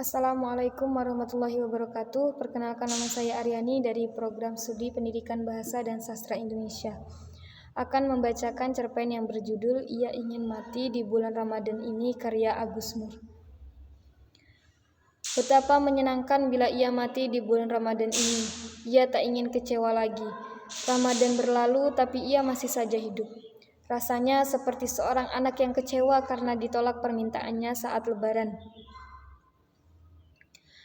Assalamualaikum warahmatullahi wabarakatuh. Perkenalkan, nama saya Aryani dari Program Studi Pendidikan Bahasa dan Sastra Indonesia. Akan membacakan cerpen yang berjudul Ia Ingin Mati di Bulan Ramadan ini, karya Agus Nur. Betapa menyenangkan bila ia mati di bulan Ramadan ini. Ia tak ingin kecewa lagi. Ramadan berlalu tapi ia masih saja hidup. Rasanya seperti seorang anak yang kecewa karena ditolak permintaannya saat Lebaran.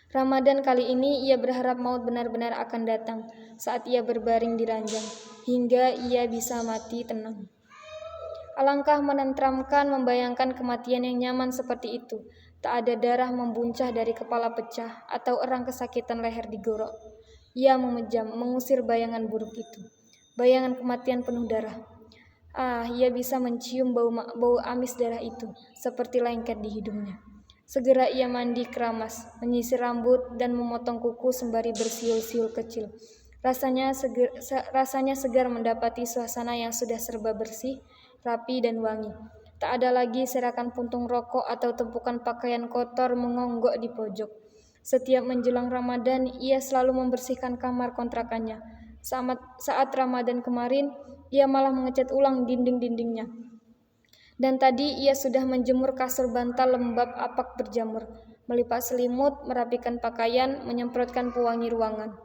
Ramadan kali ini ia berharap maut benar-benar akan datang saat ia berbaring di ranjang, hingga ia bisa mati tenang. Alangkah menenteramkan membayangkan kematian yang nyaman seperti itu. Tak ada darah membuncah dari kepala pecah atau orang kesakitan leher digorok. Ia memejam, mengusir bayangan buruk itu. Bayangan kematian penuh darah. Ia bisa mencium bau amis darah itu, seperti lengket di hidungnya. Segera ia mandi keramas, menyisir rambut dan memotong kuku sembari bersiul-siul kecil. Rasanya segar mendapati suasana yang sudah serba bersih, rapi dan wangi. Tak ada lagi serakan puntung rokok atau tumpukan pakaian kotor mengonggok di pojok. Setiap menjelang Ramadan, ia selalu membersihkan kamar kontrakannya. Saat Ramadan kemarin, ia malah mengecat ulang dinding-dindingnya. Dan tadi ia sudah menjemur kasur bantal lembab apak berjamur, melipat selimut, merapikan pakaian, menyemprotkan pewangi ruangan.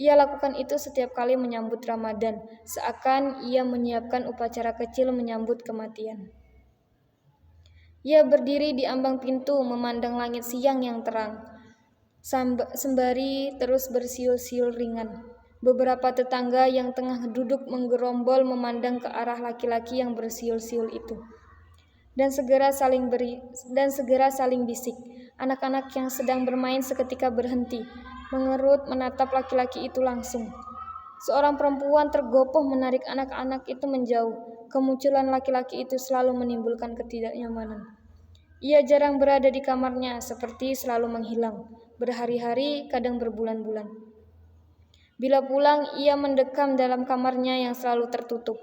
Ia lakukan itu setiap kali menyambut Ramadan, seakan ia menyiapkan upacara kecil menyambut kematian. Ia berdiri di ambang pintu memandang langit siang yang terang, sembari terus bersiul-siul ringan. Beberapa tetangga yang tengah duduk menggerombol memandang ke arah laki-laki yang bersiul-siul itu. Dan segera saling bisik. Anak-anak yang sedang bermain seketika berhenti, mengerut menatap laki-laki itu langsung. Seorang perempuan tergopoh menarik anak-anak itu menjauh. Kemunculan laki-laki itu selalu menimbulkan ketidaknyamanan. Ia jarang berada di kamarnya, seperti selalu menghilang, berhari-hari, kadang berbulan-bulan. Bila pulang, ia mendekam dalam kamarnya yang selalu tertutup.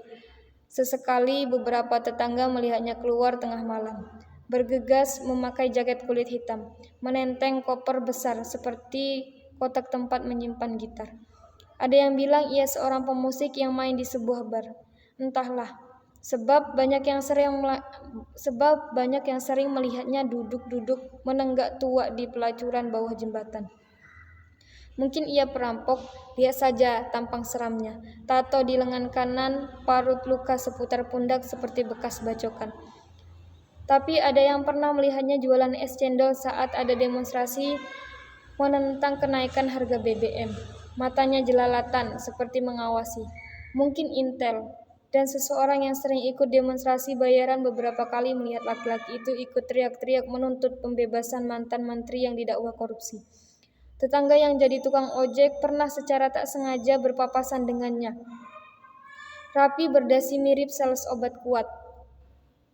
Sesekali beberapa tetangga melihatnya keluar tengah malam, bergegas memakai jaket kulit hitam, menenteng koper besar seperti kotak tempat menyimpan gitar. Ada yang bilang ia seorang pemusik yang main di sebuah bar. Entahlah, sebab banyak yang sering melihatnya duduk-duduk menenggak tua di pelacuran bawah jembatan. Mungkin ia perampok, lihat saja tampang seramnya. Tato di lengan kanan, parut luka seputar pundak seperti bekas bacokan. Tapi ada yang pernah melihatnya jualan es cendol saat ada demonstrasi menentang kenaikan harga BBM. Matanya jelalatan seperti mengawasi. Mungkin intel. Dan seseorang yang sering ikut demonstrasi bayaran beberapa kali melihat laki-laki itu ikut teriak-teriak menuntut pembebasan mantan menteri yang didakwa korupsi. Tetangga yang jadi tukang ojek pernah secara tak sengaja berpapasan dengannya. Rapi berdasi mirip sales obat kuat.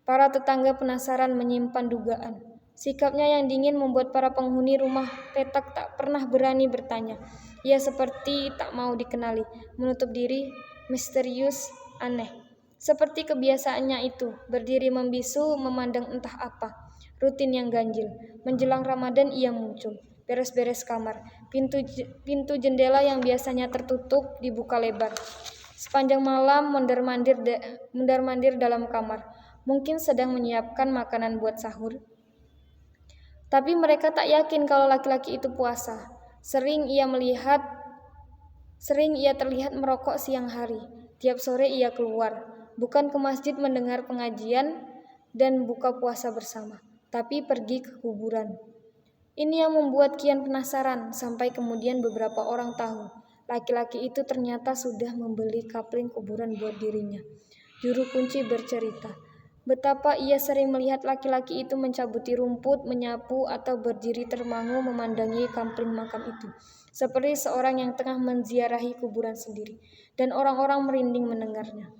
Para tetangga penasaran menyimpan dugaan. Sikapnya yang dingin membuat para penghuni rumah petak tak pernah berani bertanya. Ia seperti tak mau dikenali, menutup diri, misterius, aneh. Seperti kebiasaannya itu, berdiri membisu, memandang entah apa. Rutin yang ganjil. Menjelang Ramadan ia muncul. Beres-beres kamar. Pintu jendela yang biasanya tertutup dibuka lebar. Sepanjang malam mondar-mandir dalam kamar. Mungkin sedang menyiapkan makanan buat sahur. Tapi mereka tak yakin kalau laki-laki itu puasa. Sering ia terlihat merokok siang hari. Tiap sore ia keluar, bukan ke masjid mendengar pengajian dan buka puasa bersama, tapi pergi ke kuburan. Ini yang membuat Kian penasaran, sampai kemudian beberapa orang tahu. Laki-laki itu ternyata sudah membeli kapling kuburan buat dirinya. Juru kunci bercerita betapa ia sering melihat laki-laki itu mencabuti rumput, menyapu, atau berdiri termangu memandangi kapling makam itu, seperti seorang yang tengah menziarahi kuburan sendiri, dan orang-orang merinding mendengarnya.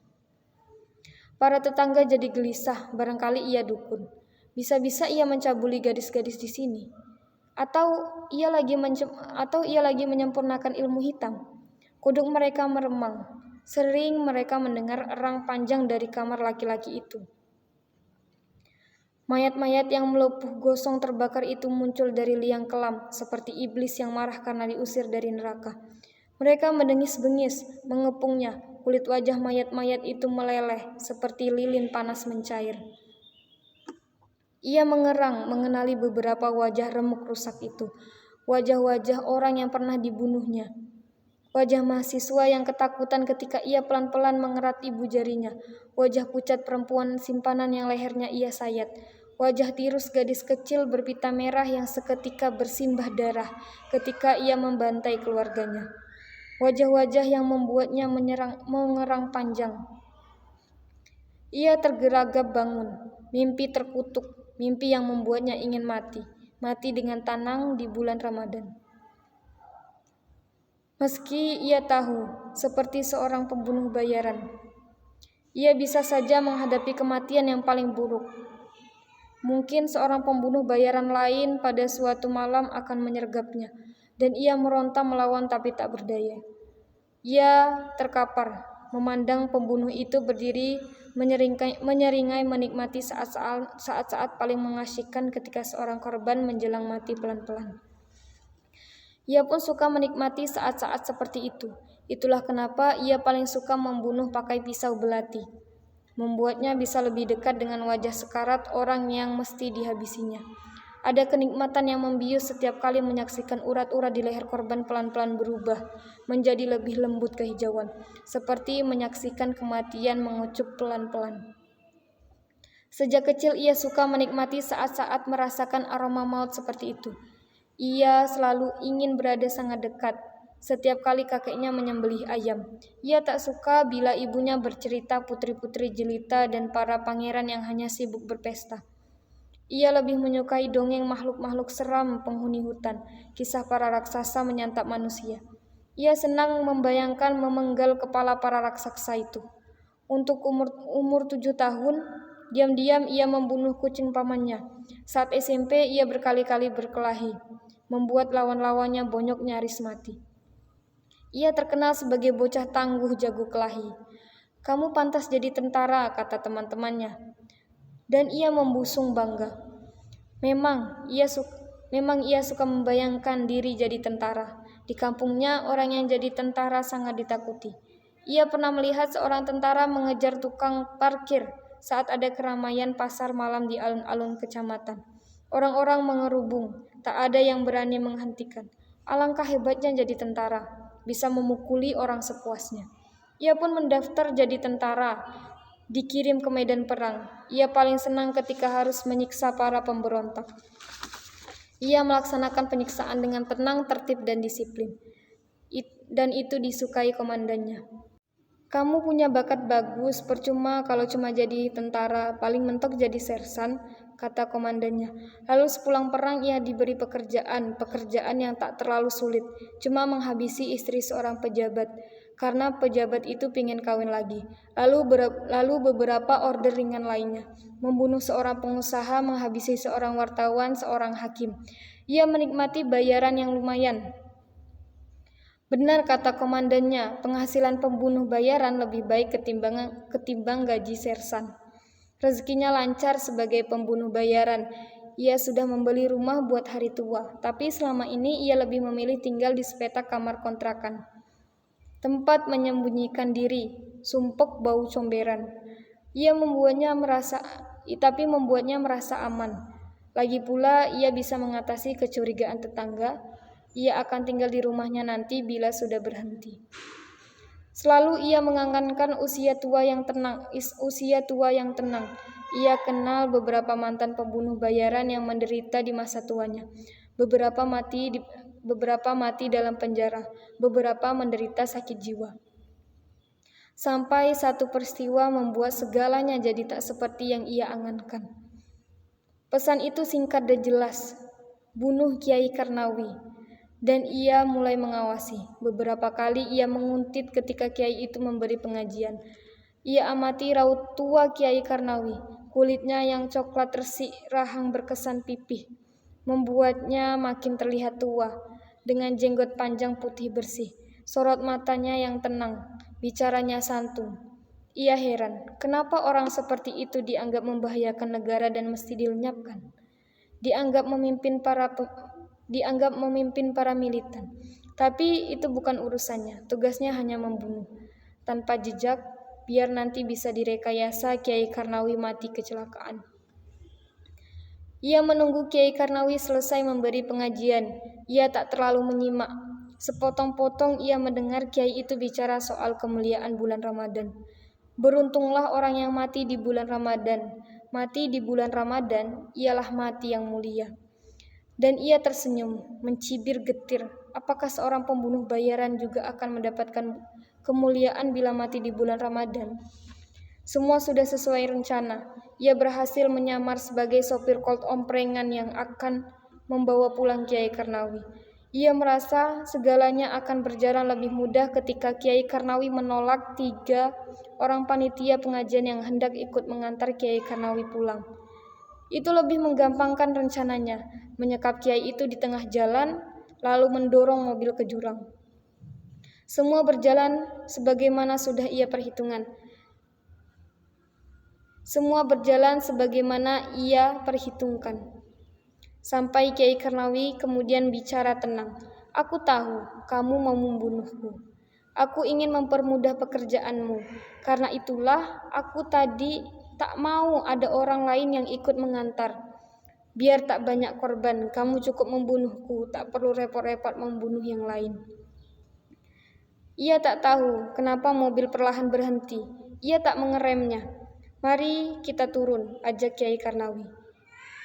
Para tetangga jadi gelisah, barangkali ia dukun. Bisa-bisa ia mencabuli gadis-gadis di sini. Atau ia lagi menyempurnakan ilmu hitam. Kuduk mereka meremang. Sering mereka mendengar erang panjang dari kamar laki-laki itu. Mayat-mayat yang melepuh gosong terbakar itu muncul dari liang kelam, seperti iblis yang marah karena diusir dari neraka. Mereka mendengis-bengis, mengepungnya. Kulit wajah mayat-mayat itu meleleh, seperti lilin panas mencair. Ia mengerang, mengenali beberapa wajah remuk rusak itu. Wajah-wajah orang yang pernah dibunuhnya. Wajah mahasiswa yang ketakutan ketika ia pelan-pelan mengerat ibu jarinya. Wajah pucat perempuan simpanan yang lehernya ia sayat. Wajah tirus gadis kecil berpita merah yang seketika bersimbah darah ketika ia membantai keluarganya. Wajah-wajah yang membuatnya mengerang panjang. Ia tergeragap bangun, mimpi terkutuk, mimpi yang membuatnya ingin mati dengan tenang di bulan Ramadan. Meski ia tahu, seperti seorang pembunuh bayaran, ia bisa saja menghadapi kematian yang paling buruk. Mungkin seorang pembunuh bayaran lain pada suatu malam akan menyergapnya, dan ia meronta melawan tapi tak berdaya. Ia terkapar, memandang pembunuh itu berdiri menyeringai menikmati saat-saat paling mengasyikkan ketika seorang korban menjelang mati pelan-pelan. Ia pun suka menikmati saat-saat seperti itu. Itulah kenapa ia paling suka membunuh pakai pisau belati. Membuatnya bisa lebih dekat dengan wajah sekarat orang yang mesti dihabisinya. Ada kenikmatan yang membius setiap kali menyaksikan urat-urat di leher korban pelan-pelan berubah menjadi lebih lembut kehijauan, seperti menyaksikan kematian mengucup pelan-pelan. Sejak kecil ia suka menikmati saat-saat merasakan aroma maut seperti itu. Ia selalu ingin berada sangat dekat. Setiap kali kakeknya menyembelih ayam, ia tak suka bila ibunya bercerita putri-putri jelita dan para pangeran yang hanya sibuk berpesta. Ia lebih menyukai dongeng makhluk-makhluk seram penghuni hutan, kisah para raksasa menyantap manusia. Ia senang membayangkan memenggal kepala para raksasa itu. Untuk umur 7 tahun, diam-diam ia membunuh kucing pamannya. Saat SMP ia berkali-kali berkelahi, membuat lawan-lawannya bonyok nyaris mati. Ia terkenal sebagai bocah tangguh jago kelahi. "Kamu pantas jadi tentara," kata teman-temannya. Dan ia membusung bangga. Memang ia suka membayangkan diri jadi tentara. Di kampungnya orang yang jadi tentara sangat ditakuti. Ia pernah melihat seorang tentara mengejar tukang parkir saat ada keramaian pasar malam di alun-alun kecamatan. Orang-orang mengerubung, tak ada yang berani menghentikan. Alangkah hebatnya jadi tentara, bisa memukuli orang sepuasnya. Ia pun mendaftar jadi tentara, dikirim ke medan perang. Ia paling senang ketika harus menyiksa para pemberontak. Ia melaksanakan penyiksaan dengan tenang, tertib, dan disiplin. Dan itu disukai komandannya. "Kamu punya bakat bagus, percuma kalau cuma jadi tentara, paling mentok jadi sersan," kata komandannya. Lalu sepulang perang ia diberi pekerjaan yang tak terlalu sulit, cuma menghabisi istri seorang pejabat, karena pejabat itu pingin kawin lagi. Lalu beberapa order ringan lainnya, membunuh seorang pengusaha, menghabisi seorang wartawan, seorang hakim. Ia menikmati bayaran yang lumayan. Benar kata komandannya, penghasilan pembunuh bayaran lebih baik ketimbang gaji sersan. Rezekinya lancar sebagai pembunuh bayaran. Ia sudah membeli rumah buat hari tua, tapi selama ini ia lebih memilih tinggal di sepetak kamar kontrakan. Tempat menyembunyikan diri, sumpek bau comberan. Membuatnya merasa aman. Lagi pula ia bisa mengatasi kecurigaan tetangga. Ia akan tinggal di rumahnya nanti bila sudah berhenti. Selalu ia mengangankan usia tua yang tenang. Ia kenal beberapa mantan pembunuh bayaran yang menderita di masa tuanya. Beberapa mati dalam penjara, beberapa menderita sakit jiwa. Sampai satu peristiwa membuat segalanya jadi tak seperti yang ia angankan. Pesan itu singkat dan jelas. Bunuh Kiai Karnawi. Dan ia mulai mengawasi. Beberapa kali ia menguntit ketika Kiai itu memberi pengajian. Ia amati raut tua Kiai Karnawi. Kulitnya yang coklat resik rahang berkesan pipih, membuatnya makin terlihat tua, dengan jenggot panjang putih bersih. Sorot matanya yang tenang, bicaranya santun. Ia heran, kenapa orang seperti itu dianggap membahayakan negara dan mesti dilenyapkan. Dianggap memimpin para militan. Tapi itu bukan urusannya, tugasnya hanya membunuh. Tanpa jejak, biar nanti bisa direkayasa Kiai Karnawi mati kecelakaan. Ia menunggu Kiai Karnawi selesai memberi pengajian. Ia tak terlalu menyimak. Sepotong-potong ia mendengar Kiai itu bicara soal kemuliaan bulan Ramadan. Beruntunglah orang yang mati di bulan Ramadan. Mati di bulan Ramadan ialah mati yang mulia. Dan ia tersenyum, mencibir getir. Apakah seorang pembunuh bayaran juga akan mendapatkan kemuliaan bila mati di bulan Ramadan? Semua sudah sesuai rencana. Ia berhasil menyamar sebagai sopir Colt omprengan yang akan membawa pulang Kiai Karnawi. Ia merasa segalanya akan berjalan lebih mudah ketika Kiai Karnawi menolak 3 orang panitia pengajian yang hendak ikut mengantar Kiai Karnawi pulang. Itu lebih menggampangkan rencananya, menyekap Kiai itu di tengah jalan, lalu mendorong mobil ke jurang. Semua berjalan sebagaimana sudah ia perhitungkan. Sampai Kiai Karnawi kemudian bicara tenang. Aku tahu kamu mau membunuhku. Aku ingin mempermudah pekerjaanmu. Karena itulah aku tadi tak mau ada orang lain yang ikut mengantar. Biar tak banyak korban, kamu cukup membunuhku, tak perlu repot-repot membunuh yang lain. Ia tak tahu kenapa mobil perlahan berhenti. Ia tak mengeremnya. Mari kita turun, ajak Kiai Karnawi.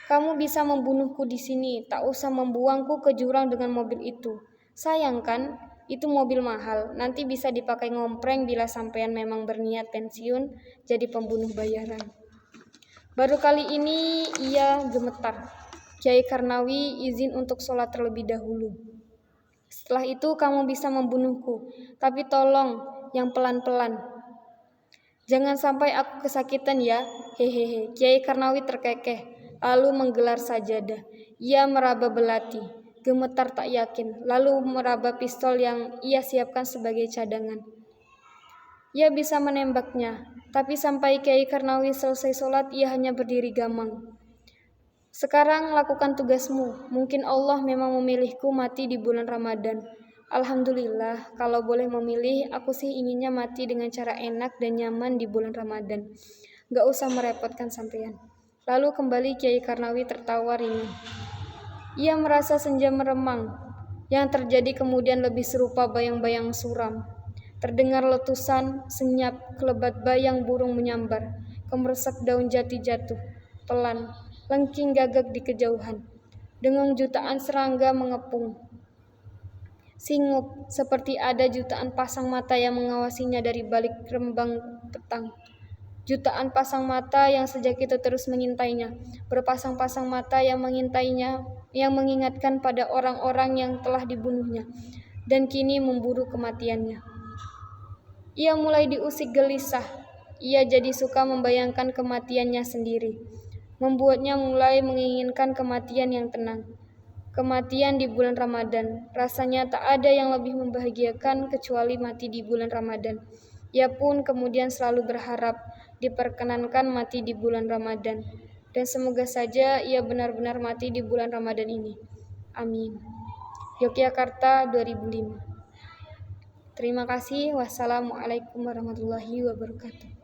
Kamu bisa membunuhku di sini, tak usah membuangku ke jurang dengan mobil itu. Sayang kan, itu mobil mahal, nanti bisa dipakai ngompreng bila sampean memang berniat pensiun jadi pembunuh bayaran. Baru kali ini ia gemetar. Kiai Karnawi izin untuk sholat terlebih dahulu. Setelah itu kamu bisa membunuhku, tapi tolong yang pelan-pelan. Jangan sampai aku kesakitan ya, hehehe. Kiai Karnawi terkekeh, lalu menggelar sajadah. Ia meraba belati, gemetar tak yakin, lalu meraba pistol yang ia siapkan sebagai cadangan. Ia bisa menembaknya, tapi sampai Kiai Karnawi selesai sholat, ia hanya berdiri gamang. Sekarang lakukan tugasmu, mungkin Allah memang memilihku mati di bulan Ramadan. Alhamdulillah, kalau boleh memilih, aku sih inginnya mati dengan cara enak dan nyaman di bulan Ramadan. Gak usah merepotkan sampean. Lalu kembali Kiai Karnawi tertawa ringan. Ia merasa senja meremang. Yang terjadi kemudian lebih serupa bayang-bayang suram. Terdengar letusan, senyap, kelebat bayang burung menyambar. Kemeresak daun jati jatuh, pelan, lengking gagak di kejauhan. Dengung jutaan serangga mengepung. Singup, seperti ada jutaan pasang mata yang mengawasinya dari balik rembang petang. Jutaan pasang mata yang sejak itu terus mengintainya, berpasang-pasang mata yang mengintainya, yang mengingatkan pada orang-orang yang telah dibunuhnya, dan kini memburu kematiannya. Ia mulai diusik gelisah, ia jadi suka membayangkan kematiannya sendiri, membuatnya mulai menginginkan kematian yang tenang. Kematian di bulan Ramadan, rasanya tak ada yang lebih membahagiakan kecuali mati di bulan Ramadan. Ia pun kemudian selalu berharap diperkenankan mati di bulan Ramadan. Dan semoga saja ia benar-benar mati di bulan Ramadan ini. Amin. Yogyakarta 2005. Terima kasih. Wassalamualaikum warahmatullahi wabarakatuh.